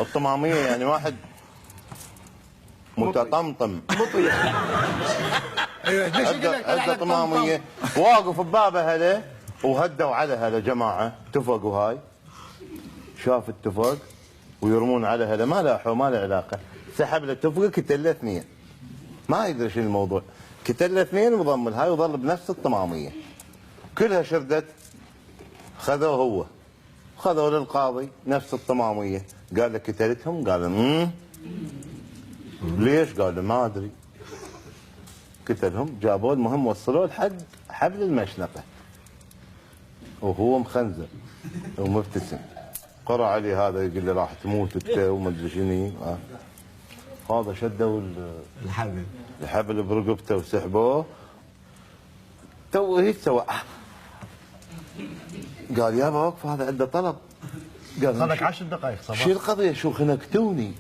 الطماميه يعني واحد متطمطم عنده طماميه واقف ببابه هلا وهدوا على هلا جماعه اتفقوا هاي شاف اتفق ويرمون على هلا ما لاحوا ما له علاقه سحب له اتفقه كتله اثنين ما يدري شنو الموضوع كتله اثنين وضمل هاي وظل بنفس الطماميه كلها شردت خذوه هو خذوا للقاضي نفس الطماميه قال له كتلتهم قال ليش؟ قال له ما ادري قتلهم جابوه المهم وصلوه لحد حبل المشنقه وهو مخنزر ومبتسم قرأ علي هذا يقول لي راح تموت انت وما ادري شنو هذا شدوا الحبل برقبته وسحبوه تو هيك سوى قال يابا وقف هذا عنده طلب قال خذك 10 دقائق صباح شو القضيه شو خنقتوني